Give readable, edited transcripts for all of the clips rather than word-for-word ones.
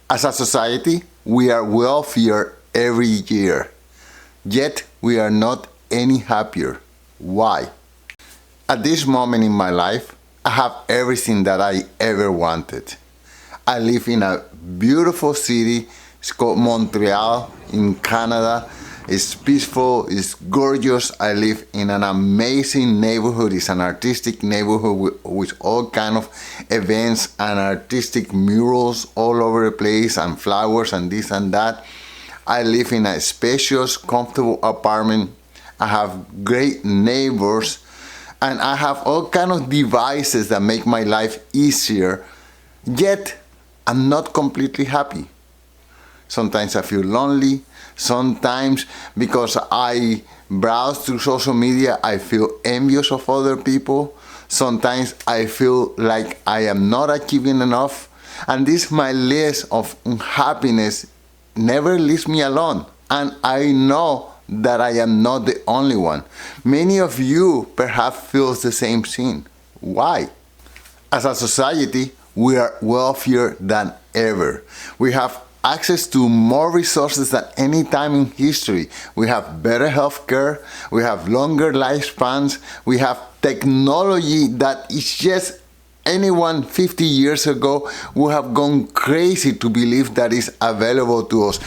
As a society, we are wealthier every year, yet we are not any happier. Why? At this moment in my life, I have everything that I ever wanted. I live in a beautiful city. It's called Montreal in Canada. It's peaceful, it's gorgeous. I live in an amazing neighborhood. It's an artistic neighborhood with all kind of events and artistic murals all over the place and flowers and this and that. I live in a spacious, comfortable apartment. I have great neighbors and I have all kind of devices that make my life easier. Yet, I'm not completely happy. Sometimes I feel lonely. Sometimes because I browse through social media, I feel envious of other people. Sometimes I feel like I am not achieving enough. And this my list of unhappiness never leaves me alone. And I know that I am not the only one. Many of you perhaps feel the same thing. Why? As a society, we are wealthier than ever. We have access to more resources than any time in history. We have better healthcare, we have longer lifespans, we have technology that is just anyone 50 years ago would have gone crazy to believe that is available to us.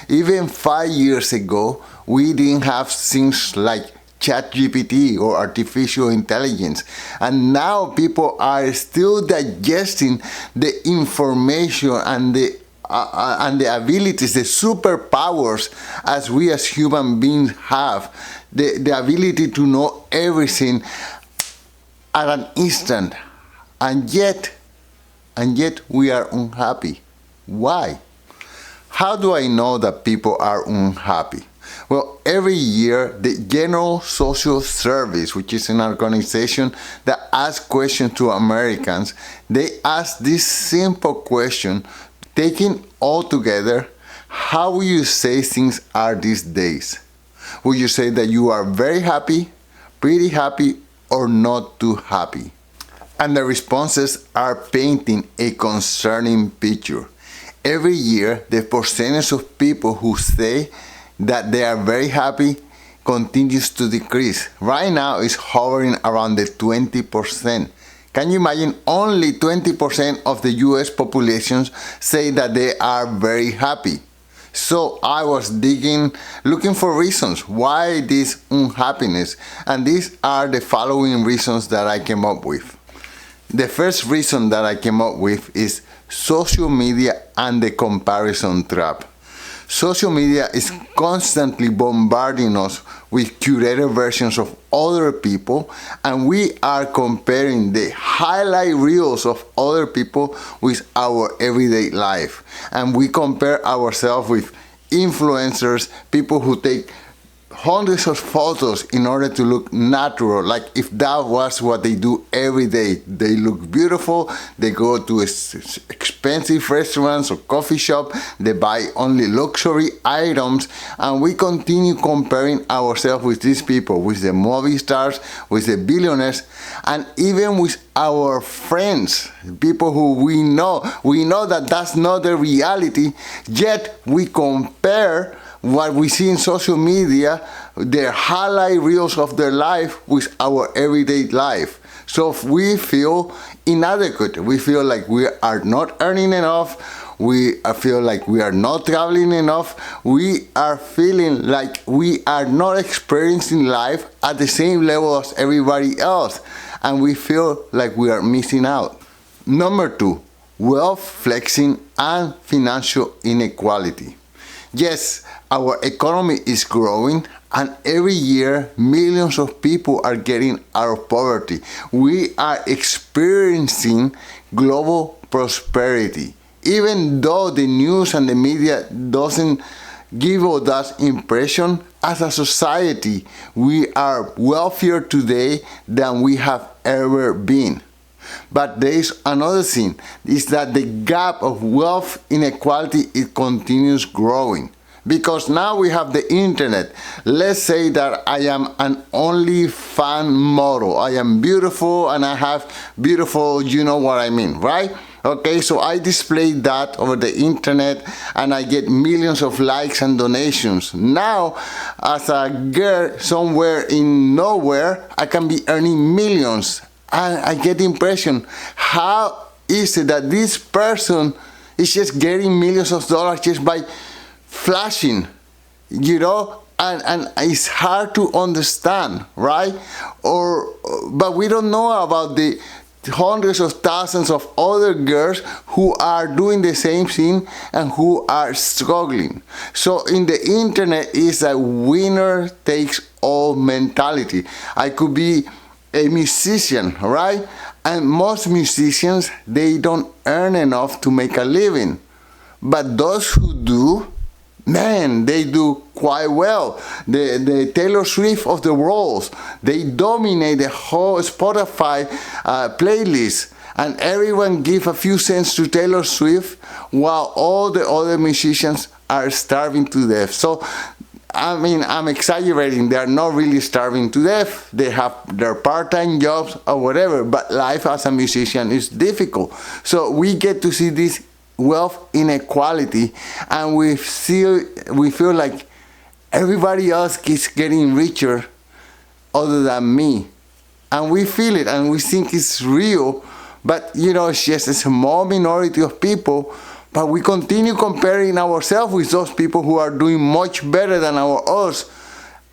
Even 5 years ago, we didn't have things like ChatGPT or artificial intelligence. And now people are still digesting the information and the abilities, the superpowers as we as human beings have. The ability to know everything at an instant. And yet we are unhappy. Why? How do I know that people are unhappy? Well, every year, the General Social Service, which is an organization that asks questions to Americans, they ask this simple question, taken all together, how will you say things are these days? Will you say that you are very happy, pretty happy, or not too happy? And the responses are painting a concerning picture. Every year, the percentage of people who say that they are very happy continues to decrease. Right now, it's hovering around the 20%. Can you imagine only 20% of the US population say that they are very happy? So I was digging, looking for reasons why this unhappiness. And these are the following reasons that I came up with. The first reason that I came up with is social media and the comparison trap. Social media is constantly bombarding us with curated versions of other people, and we are comparing the highlight reels of other people with our everyday life. And we compare ourselves with influencers, people who take hundreds of photos in order to look natural, like if that was what they do every day. They look beautiful, they go to expensive restaurants or coffee shop, they buy only luxury items, and we continue comparing ourselves with these people, with the movie stars, with the billionaires, and even with our friends, people who we know that that's not the reality, yet we compare what we see in social media, their highlight reels of their life, with our everyday life. So we feel inadequate. We feel like we are not earning enough. We feel like we are not traveling enough. We are feeling like we are not experiencing life at the same level as everybody else. And we feel like we are missing out. Number 2, wealth flexing and financial inequality. Yes, our economy is growing, and every year millions of people are getting out of poverty. We are experiencing global prosperity. Even though the news and the media doesn't give us that impression, as a society, we are wealthier today than we have ever been. But there is another thing, is that the gap of wealth inequality, it continues growing. Because now we have the internet. Let's say that I am an OnlyFans model. I am beautiful and I have beautiful, you know what I mean, right? Okay, so I display that over the internet and I get millions of likes and donations. Now, as a girl somewhere in nowhere, I can be earning millions. And I get the impression, how is it that this person is just getting millions of dollars just by flashing, you know? And it's hard to understand, right? But we don't know about the hundreds of thousands of other girls who are doing the same thing and who are struggling. So in the internet is a winner takes all mentality. I could be a musician, right? And most musicians, they don't earn enough to make a living. But those who do, man, they do quite well. The Taylor Swift of the world, they dominate the whole Spotify playlist, and everyone give a few cents to Taylor Swift while all the other musicians are starving to death. So, I mean, I'm exaggerating. They are not really starving to death. They have their part-time jobs or whatever, but life as a musician is difficult. So we get to see this wealth inequality, and we feel like everybody else is getting richer other than me, and we feel it and we think it's real, but you know, it's just a small minority of people. But we continue comparing ourselves with those people who are doing much better than us,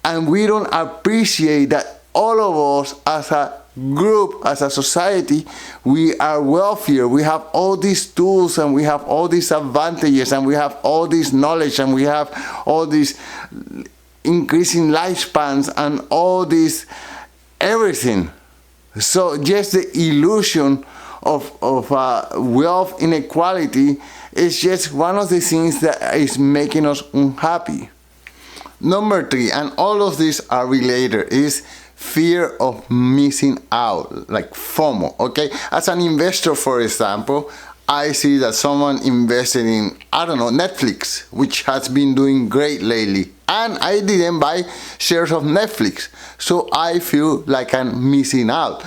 and we don't appreciate that all of us as a group, as a society, we are wealthier. We have all these tools and we have all these advantages and we have all this knowledge and we have all these increasing lifespans and all this everything. So just the illusion of wealth inequality is just one of the things that is making us unhappy. Number 3, and all of these are related, is fear of missing out, like FOMO, okay? As an investor, for example, I see that someone invested in, I don't know, Netflix, which has been doing great lately. And I didn't buy shares of Netflix, so I feel like I'm missing out.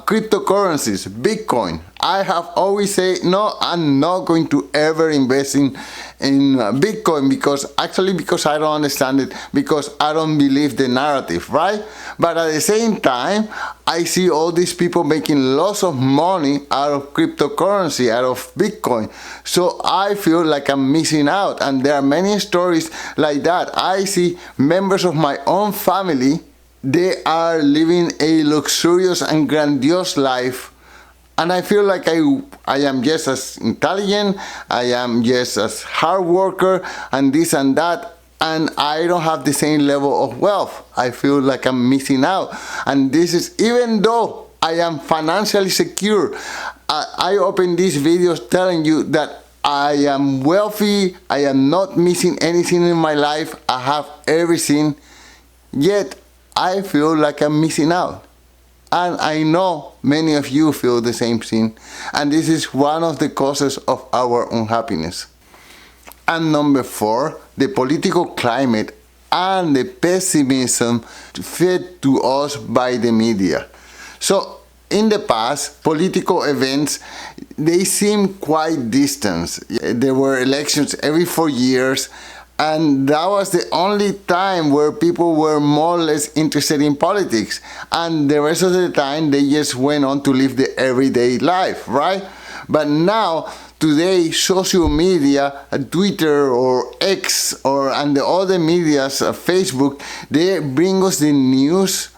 Cryptocurrencies, Bitcoin. I have always said, no, I'm not going to ever invest in Bitcoin because I don't understand it, because I don't believe the narrative, right? But at the same time, I see all these people making lots of money out of cryptocurrency, out of Bitcoin. So I feel like I'm missing out. And there are many stories like that. I see members of my own family, they are living a luxurious and grandiose life. And I feel like I am just as intelligent, I am just as hard worker and this and that, and I don't have the same level of wealth. I feel like I'm missing out. And this is even though I am financially secure. I open these videos telling you that I am wealthy, I am not missing anything in my life, I have everything, yet I feel like I'm missing out. And I know many of you feel the same thing. And this is one of the causes of our unhappiness. And number 4, the political climate and the pessimism fed to us by the media. So in the past, political events, they seem quite distant. There were elections every 4 years, and that was the only time where people were more or less interested in politics. And the rest of the time, they just went on to live the everyday life, right? But now, today, social media, Twitter or X, and the other medias, Facebook, they bring us the news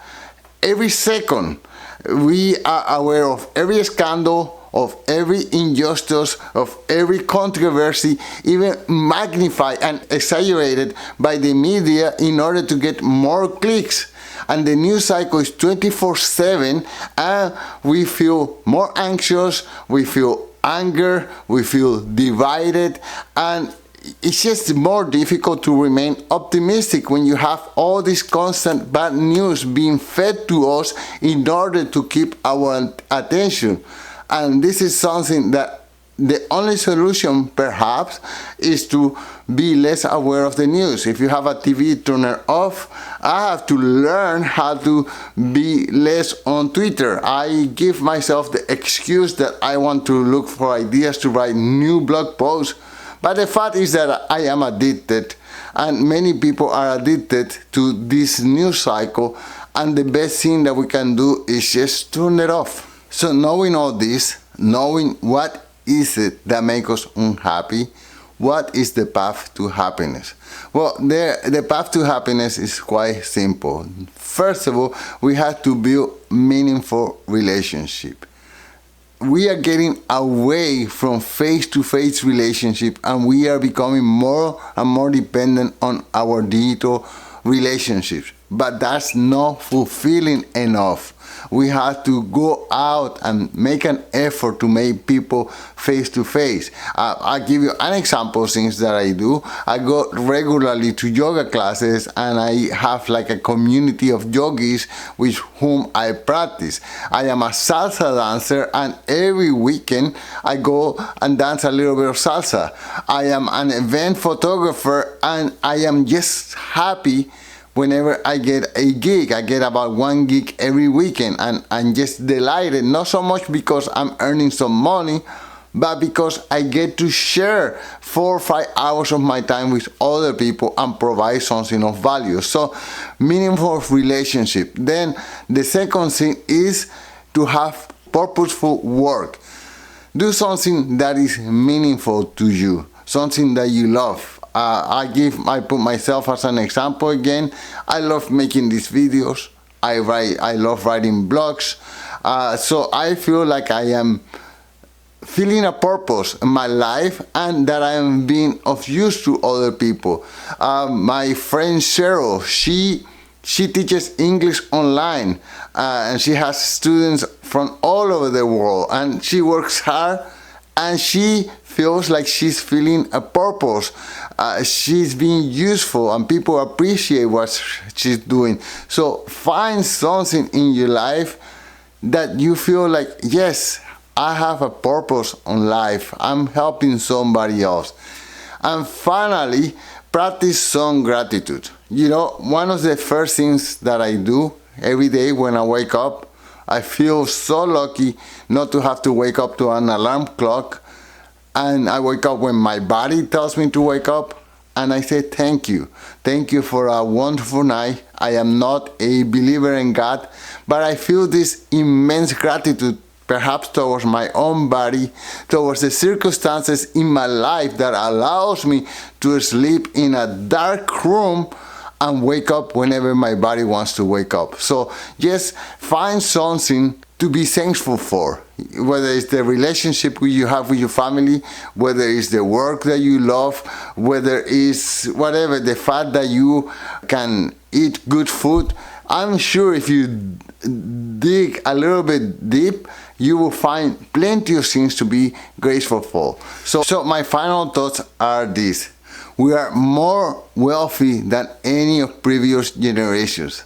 every second. We are aware of every scandal, of every injustice, of every controversy, even magnified and exaggerated by the media in order to get more clicks. And the news cycle is 24/7, and we feel more anxious, we feel anger, we feel divided, and it's just more difficult to remain optimistic when you have all this constant bad news being fed to us in order to keep our attention. And this is something that the only solution perhaps is to be less aware of the news. If you have a TV, turn it off. I have to learn how to be less on Twitter. I give myself the excuse that I want to look for ideas to write new blog posts. But the fact is that I am addicted, and many people are addicted to this news cycle, and the best thing that we can do is just turn it off. So knowing all this, knowing what is it that makes us unhappy, what is the path to happiness? Well, the path to happiness is quite simple. First of all, we have to build meaningful relationship. We are getting away from face-to-face relationship, and we are becoming more and more dependent on our digital relationships. But that's not fulfilling enough. We have to go out and make an effort to make people face-to-face. I'll give you an example of things that I do. I go regularly to yoga classes, and I have like a community of yogis with whom I practice. I am a salsa dancer, and every weekend I go and dance a little bit of salsa. I am an event photographer, and I am just happy whenever I get a gig. I get about 1 gig every weekend, and I'm just delighted, not so much because I'm earning some money, but because I get to share 4 or 5 hours of my time with other people and provide something of value. So meaningful relationship. Then the second thing is to have purposeful work. Do something that is meaningful to you, something that you love. I put myself as an example again. I love making these videos. I love writing blogs. So I feel like I am feeling a purpose in my life, and that I am being of use to other people. My friend Cheryl, she teaches English online, and she has students from all over the world, and she works hard, and she feels like she's feeling a purpose. She's being useful, and people appreciate what she's doing. So find something in your life that you feel like, yes, I have a purpose on life. I'm helping somebody else. And finally, practice some gratitude. You know, one of the first things that I do every day when I wake up, I feel so lucky not to have to wake up to an alarm clock. And I wake up when my body tells me to wake up, and I say thank you. Thank you for a wonderful night. I am not a believer in God, but I feel this immense gratitude, perhaps towards my own body, towards the circumstances in my life that allows me to sleep in a dark room and wake up whenever my body wants to wake up. So just find something to be thankful for, whether it's the relationship you have with your family, whether it's the work that you love, whether it's whatever, the fact that you can eat good food. I'm sure if you dig a little bit deep, you will find plenty of things to be grateful for. So my final thoughts are these. We are more wealthy than any of previous generations.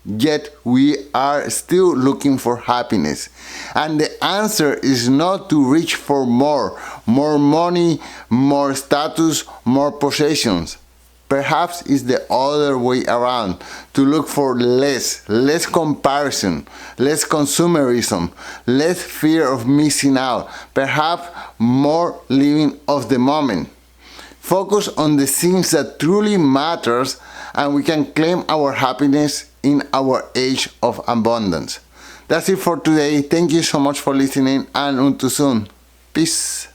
Yet we are still looking for happiness. And the answer is not to reach for more money, more status, more possessions. Perhaps it's the other way around, to look for less comparison, less consumerism, less fear of missing out, perhaps more living of the moment. Focus on the things that truly matters, and we can claim our happiness in our age of abundance. That's it for today. Thank you so much for listening, and until soon. Peace.